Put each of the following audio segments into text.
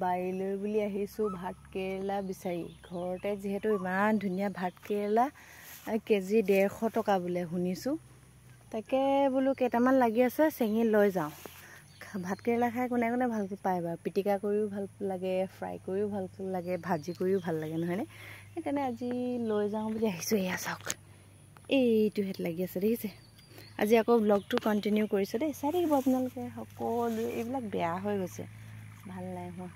বাৰীলৈ বুলি আহিছোঁ ভাত কেৰেলা বিচাৰি ঘৰতে যিহেতু ইমান ধুনীয়া ভাত কেৰেলা কেজি 150 টকা বোলে শুনিছোঁ তাকে বোলো কেইটামান লাগি আছে চেঙি লৈ যাওঁ ভাত কেৰেলা খাই কোনে কোনে ভাল পায় বাৰু পিটিকা কৰিও ভাল লাগে ফ্ৰাই কৰিও ভাল লাগে ভাজি কৰিও ভাল লাগে নহয়নে সেইকাৰণে আজি লৈ যাওঁ বুলি আহিছোঁ এয়া চাওক এইটো হেত লাগি আছে দেখিছে আজি আকৌ ব্লগটো কন্টিনিউ কৰিছোঁ দেই চাই থাকিব আপোনালোকে সকলো এইবিলাক বেয়া হৈ গৈছে ভাল নাই হোৱা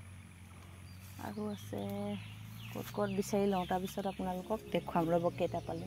আৰু আছে ক'ত ক'ত বিচাৰি লওঁ তাৰপিছত আপোনালোকক দেখুৱাম ৰ'ব কেইটা পালে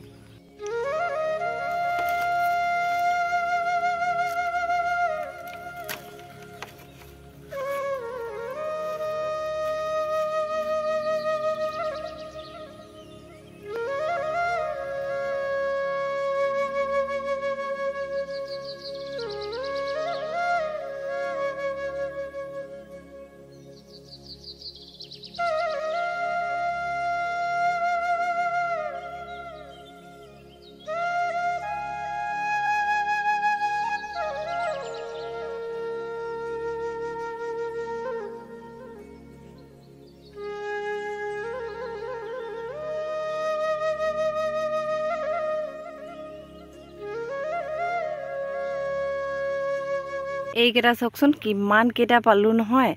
এইকেইটা চাওকচোন কিমান কেইটা পালো নহয়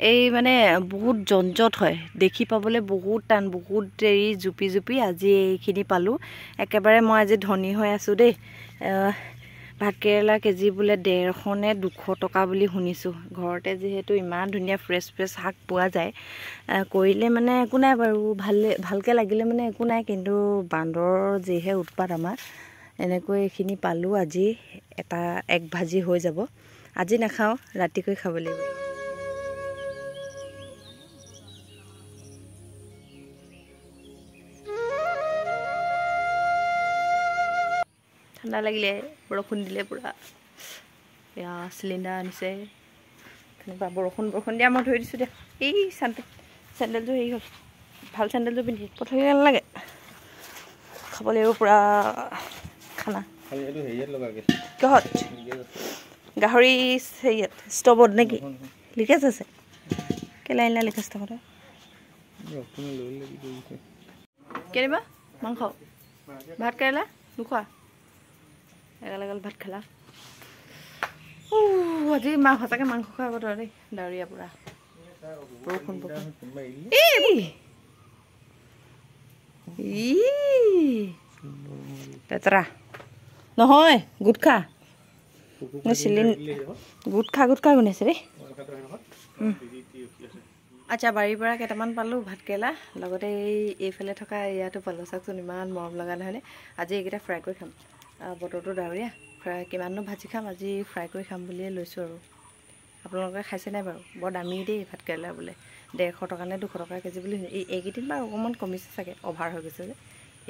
এই মানে বহুত জঞ্জট হয় দেখি পাবলৈ বহুত টান বহুত দেৰি জুপি জুপি আজি এইখিনি পালো একেবাৰে মই আজি ধনী হৈ আছো দেই ভাত কেৰেলা কেজি বোলে 150 নে 200 টকা বুলি শুনিছোঁ ঘৰতে যিহেতু ইমান ধুনীয়া ফ্ৰেছ শাক পোৱা যায় কৰিলে মানে একো নাই বাৰু ভালকৈ লাগিলে মানে একো নাই কিন্তু বান্দৰৰ যিহে উৎপাত আমাৰ এনেকৈ এইখিনি পালো আজি এক ভাজি হৈ যাব আজি নাখাওঁ ৰাতিকৈ খাব লাগিব ঠাণ্ডা লাগিলে বৰষুণ দিলে পুৰা এয়া চিলিণ্ডাৰ আনিছে কেনেকুৱা বৰষুণ দিয়া মই ধৰি দিছোঁ দে এই চেণ্ডেলযোৰ হেৰি হ'ল ভাল চেণ্ডেলযোৰ পিন্ধি পঠাই নালাগে খাব লাগিব পুৰা খানা কিহত গাহৰি হেৰিয়াত ষ্টভত নেকি লিকেজ আছে কেলাই লিকেজ থকা কেনিবা মাংস ভাত কেৰেলা নোখোৱা এগাল ভাত খালা আজি সঁচাকৈ মাংস খোৱা বতৰ দেই ডাৱৰীয়া পুৰা বৰষুণ তেতৰা নহয় গুটখা গুটখা গুনাইছে দেই আচ্ছা বাৰীৰ পৰা কেইটামান পালোঁ ভাত কেৰেলা লগতে এইফালে থকা ইয়াতো পালোঁ চাওকচোন ইমান মৰম লগা নহয়নে আজি এইকেইটা ফ্ৰাই কৰি খাম বতৰটো ডাৱৰীয়া কিমাননো ভাজি খাম আজি ফ্ৰাই কৰি খাম বুলিয়ে লৈছোঁ আৰু আপোনালোকে খাইছে নাই বাৰু বৰ দামী দেই ভাত কেৰেলা বোলে 150 টকা নে 200 টকা কেজি বুলি এইকেইদিন বাৰু অকণমান কমিছে চাগে অভাৰ হৈ গৈছে যে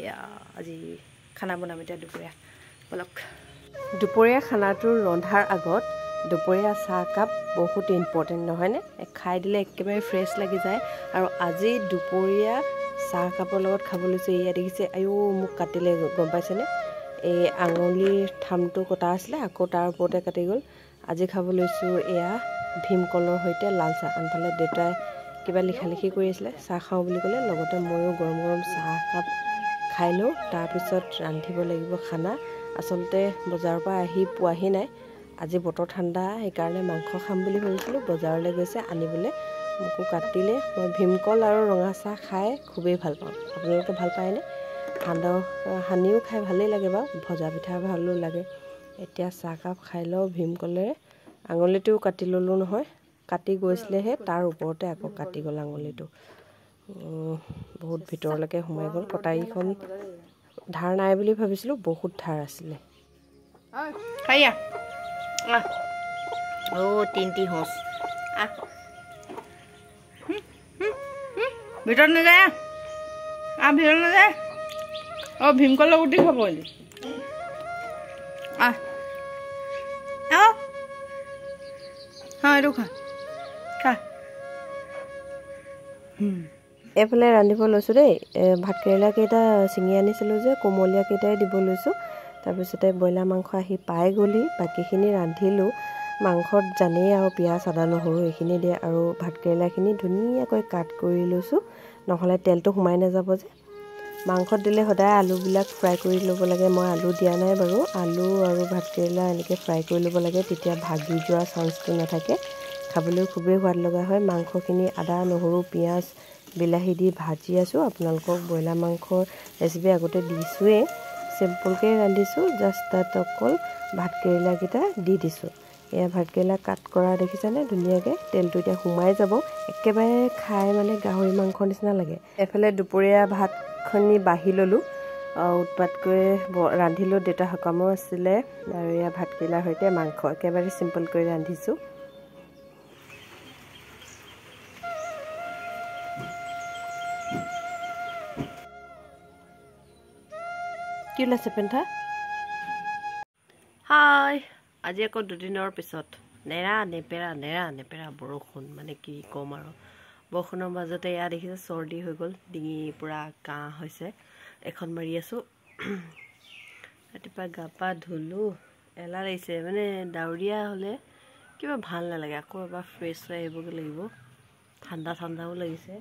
এয়া আজি খানা বনাম এতিয়া দুপৰীয়া বলক দুপৰীয়া খানাটোৰ ৰন্ধাৰ আগত দুপৰীয়া চাহ কাপ বহুত ইম্পৰ্টেণ্ট নহয়নে খাই দিলে একেবাৰে ফ্ৰেছ লাগি যায় আৰু আজি দুপৰীয়া চাহ কাপৰ লগত খাব লৈছোঁ এয়া দেখিছে আয়ো মোক কাটিলে গম পাইছেনে এই আঙুলিৰ থামটো কটা আছিলে আকৌ তাৰ ওপৰতে কাটি গ'ল আজি খাব লৈছোঁ এয়া ভীমকলৰ সৈতে লাল চাহ আনফালে দেউতাই কিবা লিখি কৰি আছিলে চাহ খাওঁ বুলি ক'লে লগতে ময়ো গৰম গৰম চাহ কাপ খাই লওঁ তাৰপিছত ৰান্ধিব লাগিব খানা আচলতে বজাৰৰ পৰা আহি পোৱাহি নাই আজি বতৰ ঠাণ্ডা সেইকাৰণে মাংস খাম বুলি ভাবিছিলোঁ বজাৰলৈ গৈছে আনিবলৈ মোকো কাটিলে মই ভীমকল আৰু ৰঙা চাহ খাই খুবেই ভাল পাওঁ আপোনালোকে ভাল পায়নে সানিও খাই ভালেই লাগে বাৰু ভজা পিঠা ভালো লাগে এতিয়া চাহকাপ খাই লওঁ ভীমকলেৰে আঙুলিটোও কাটি ল'লোঁ নহয় কাটি গৈছিলেহে তাৰ ওপৰতে আকৌ কাটি গ'ল আঙুলিটো বহুত ভিতৰলৈকে সোমাই গ'ল কটাৰীখন ধাৰ নাই বুলি ভাবিছিলোঁ বহুত ধাৰ আছিলে তিনটি হোঁচ ভিতৰত নাযায় ভিতৰত নাযায় ভীমকলৰ গুটি খাব এইটো খা এইফালে ৰান্ধিব লৈছোঁ দেই ভাত কেৰেলা কেইটা ছিঙি আনিছিলোঁ যে কোমলীয়া কেইটাই দিব লৈছোঁ তাৰপিছতে ব্ৰইলাৰ মাংস আহি পাই গ'লি বাকীখিনি ৰান্ধিলোঁ মাংসত জানেই আৰু পিঁয়াজ আদা নহৰু এইখিনি দিয়ে আৰু ভাতকেৰেলাখিনি ধুনীয়াকৈ কাট কৰি লৈছোঁ, নহ'লে তেলটো সোমাই নাযাব যে। মাংসত দিলে সদায় আলুবিলাক ফ্ৰাই কৰি ল'ব লাগে। মই আলু দিয়া নাই বাৰু, আলু আৰু ভাতকেৰেলা এনেকৈ ফ্ৰাই কৰি ল'ব লাগে, তেতিয়া ভাগি যোৱা চান্সটো নাথাকে, খাবলৈ খুবেই সোৱাদ লগা হয়। মাংসখিনি আদা নহৰু পিঁয়াজ বিলাহী দি ভাজি আছোঁ। আপোনালোকক ব্ৰইলাৰ মাংসৰ ৰেচিপি আগতে দিছোঁৱেই, চিম্পুলকৈ ৰান্ধিছোঁ, জাষ্ট তাত অকল ভাতকেৰেলাকেইটা দি দিছোঁ। এয়া ভাতকেৰেলা কাট কৰা দেখিছেনে ধুনীয়াকৈ, তেলটো এতিয়া সোমাই যাব, একেবাৰে খাই মানে গাহৰি মাংসৰ নিচিনা লাগে। এফালে দুপৰীয়া ভাতখিনি বাঢ়ি ল'লোঁ, উৎপাতকৈ ৰান্ধিলোঁ, দেউতা সকামো আছিলে আৰু এয়া ভাতকেৰেলাৰ সৈতে মাংস একেবাৰে চিম্পলকৈ ৰান্ধিছোঁ। কি ওলাইছে পেণ্ঠা? হাই, আজি আকৌ দুদিনৰ পিছত নেৰা নেপেৰা বৰষুণ, মানে কি ক'ম আৰু। বৰষুণৰ মাজতে এয়া দেখিছে চৰ্দি হৈ গ'ল, ডিঙি পূৰা কাহ হৈছে, এখন মাৰি আছোঁ। ৰাতিপুৱা গা পা ধুলোঁ, এলাহ লাগিছে, মানে ডাৱৰীয়া হ'লে কিবা ভাল নালাগে, আকৌ এবাৰ ফ্ৰেছ হৈ আহিবগৈ লাগিব। ঠাণ্ডাও লাগিছে।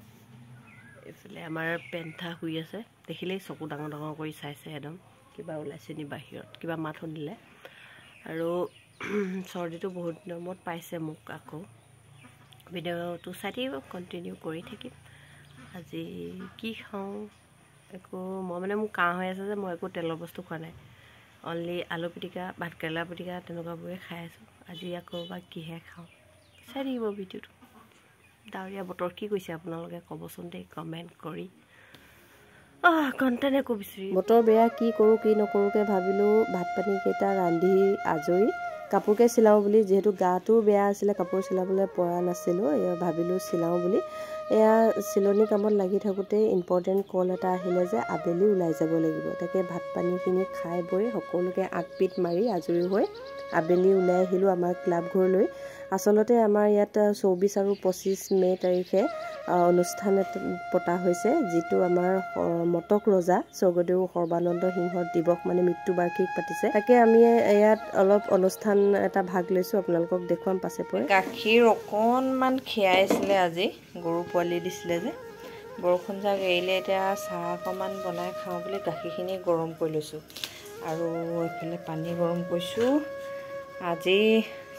এইফালে আমাৰ পেণ্ঠা শুই আছে, দেখিলেই চকু ডাঙৰ কৰি চাইছে, একদম কিবা ওলাইছে নি বাহিৰত, কিবা মাত শুনিলে। আৰু চৰ্দিটো বহুত দিনৰ মূৰত পাইছে মোক। আকৌ ভিডিঅ'টো চাই থাকিব, কণ্টিনিউ কৰি থাকিম। আজি কি খাওঁ একো, মই মানে মোৰ কাহ হৈ আছে যে, মই একো তেলৰ বস্তু খোৱা নাই, অনলি আলু পিটিকা ভাতকেৰেলা পিটিকা তেনেকুৱাবোৰে খাই আছোঁ। আজি আকৌ বা কিহে খাওঁ চাই থাকিব ভিডিঅ'টো। ডাৱৰীয়া বতৰ কি কৈছে আপোনালোকে ক'বচোন দেই কমেণ্ট কৰি। কণ্টেণ্ট একো বিচাৰি বতৰ বেয়া, কি কৰোঁ কি নকৰোঁকৈ ভাবিলোঁ। ভাত পানীকেইটা ৰান্ধি আজৰি, কাপোৰকে চিলাওঁ বুলি, যিহেতু গাটোও বেয়া আছিলে, কাপোৰ চিলাবলৈ পৰা নাছিলোঁ, এয়া ভাবিলোঁ চিলাওঁ বুলি। এয়া চিলনি কামত লাগি থাকোঁতে ইম্পৰ্টেণ্ট কল এটা আহিলে যে আবেলি ওলাই যাব লাগিব, তাকে ভাত পানীখিনি খাই বৈ সকলোকে আগপিট মাৰি আজৰি হৈ আবেলি ওলাই আহিলোঁ আমাৰ ক্লাব ঘৰলৈ। আচলতে আমাৰ ইয়াত 24 আৰু 25 মে' তাৰিখে অনুষ্ঠান এটা পতা হৈছে, যিটো আমাৰ মটক ৰজা স্বৰ্গদেউ সৰ্বানন্দ সিংহৰ দিৱস, মানে মৃত্যুবাৰ্ষিক পাতিছে। তাকে আমি ইয়াত অলপ অনুষ্ঠান এটা ভাগ লৈছোঁ, আপোনালোকক দেখুৱাম পাছে পৰে। গাখীৰ অকণমান খীৰাইছিলে, আজি গৰু পোৱালি দিছিলে যে, বৰষুণ যাক এৰিলে, এতিয়া চাহ অকণমান বনাই খাওঁ বুলি গাখীৰখিনি গৰম কৰি লৈছোঁ আৰু এইফালে পানী গৰম কৰিছোঁ। আজি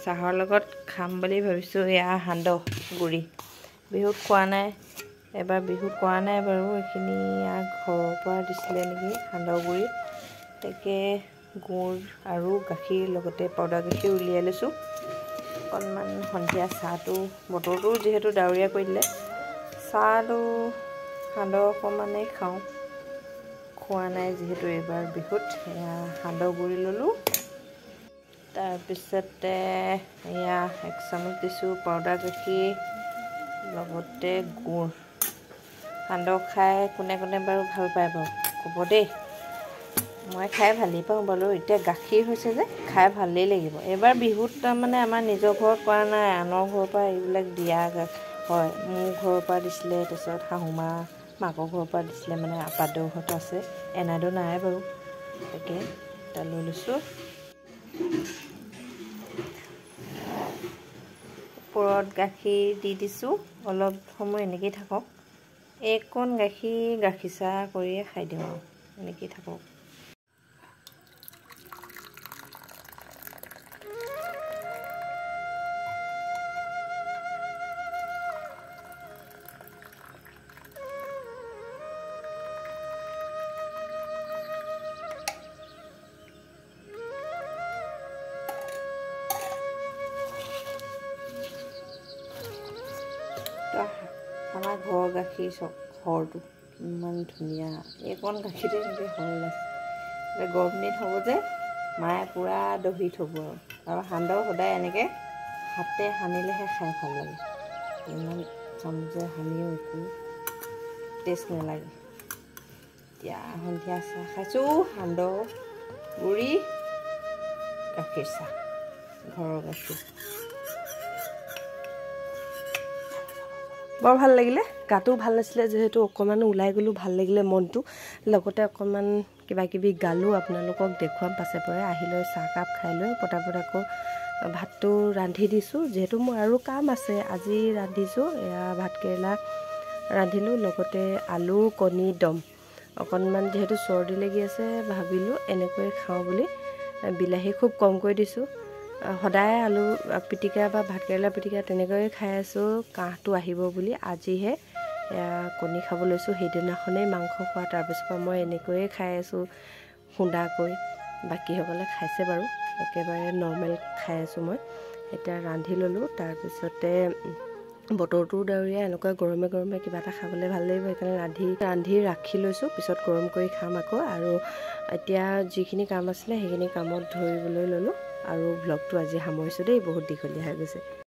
চাহৰ লগত খাম বুলি ভাবিছোঁ এয়া সান্দহ গুড়ি, বিহুত খোৱা নাই, এবাৰ বিহুত কৰা নাই বাৰু, এইখিনি ঘৰৰ পৰা দিছিলে নেকি সান্দহ গুড়ি। তাকে গুড় আৰু গাখীৰ লগতে পাউডাৰ গাখীৰ উলিয়াই লৈছোঁ। অকণমান সন্ধিয়া চাহটো, বতৰটো যিহেতু ডাৱৰীয়া কৰি দিলে, চাহটো সান্দহ অকণমানেই খাওঁ, খোৱা নাই যিহেতু এইবাৰ বিহুত। এয়া সান্দহ গুড়ি ল'লোঁ, তাৰপিছতে এয়া 1 চামুচ দিছোঁ পাউডাৰ গাখীৰ লগতে গুড়। সান্দহ খাই কোনে কোনে বাৰু ভাল পায় বাৰু ক'ব দেই, মই খাই ভালেই পাওঁ বাৰু। এতিয়া গাখীৰ হৈছে যে খাই ভালেই লাগিব। এইবাৰ বিহুত তাৰমানে আমাৰ নিজৰ ঘৰত কৰা নাই, আনৰ ঘৰৰ পৰা এইবিলাক দিয়া হয়। মোৰ ঘৰৰ পৰা দিছিলে, তাৰপিছত শাহুমা মাকৰ ঘৰৰ পৰা দিছিলে, মানে আপাদেউৰ ঘৰত আছে, এনাইদেউ নাই বাৰু। তাকে এটা লৈ লৈছোঁ। ওপৰত গাখীৰ দি দিছোঁ, অলপ সময় এনেকেই থাকক। একণ গাখীৰ চাহ কৰিয়ে খাই দিওঁ আৰু, এনেকেই থাকক। আমাৰ ঘৰৰ গাখীৰ চব, ঘৰটো ইমান ধুনীয়া, এইকণ গাখীৰতে এনেকৈ সৰ ওলাইছে। এতিয়া গৰম দিন হ'ব যে মায়ে পূৰা দহি থ'ব আৰু সান্দহ সদায় এনেকৈ হাতে সানিলেহে খাই ভাল লাগে, ইমান চামুচে সানিও একো টেষ্ট নালাগে। এতিয়া সন্ধিয়া চাহ খাইছোঁ, সান্দহ গুড়ি গাখীৰ চাহ, ঘৰৰ গাখীৰ। বৰ ভাল লাগিলে, গাটোও ভাল নাছিলে যিহেতু, অকণমান ওলাই গ'লোঁ, ভাল লাগিলে মনটো, লগতে অকণমান কিবাকিবি গালোঁ, আপোনালোকক দেখুৱাম পাছে পৰে। আহি লৈ চাহকাপ খাই লৈ পটাপট আকৌ ভাতটো ৰান্ধি দিছোঁ। যিহেতু মোৰ আৰু কাম আছে, আজি ৰান্ধিছোঁ। এয়া ভাতকেৰেলা ৰান্ধিলোঁ, লগতে আলু কণী দম। অকণমান যিহেতু চৰ্দি লাগি আছে, ভাবিলোঁ এনেকৈ খাওঁ বুলি বিলাহী খুব কমকৈ দিছোঁ। সদায় আলু পিটিকা বা ভাতকেৰেলা পিটিকা তেনেকৈয়ে খাই আছোঁ কাহটো আহিব বুলি। আজিহে কণী খাব লৈছোঁ। সেইদিনাখনেই মাংস খোৱা, তাৰপিছৰ পৰা মই এনেকৈয়ে খাই আছোঁ খুন্দাকৈ। বাকীসকলে খাইছে বাৰু, একেবাৰে নৰ্মেল খাই আছোঁ মই। এতিয়া ৰান্ধি ল'লোঁ। তাৰপিছতে বতৰটোও ডাৱৰীয়া, এনেকুৱা গৰমে গৰমে কিবা এটা খাবলৈ ভাল লাগিব, সেইকাৰণে ৰান্ধি ৰাখি লৈছোঁ। পিছত গৰম কৰি খাম আকৌ। আৰু এতিয়া যিখিনি কাম আছিলে সেইখিনি কামত ধৰিবলৈ ল'লোঁ। আৰু ব্লগটো আজি সামৰিছোঁ দেই, বহুত দীঘলীয়া হৈ গৈছে।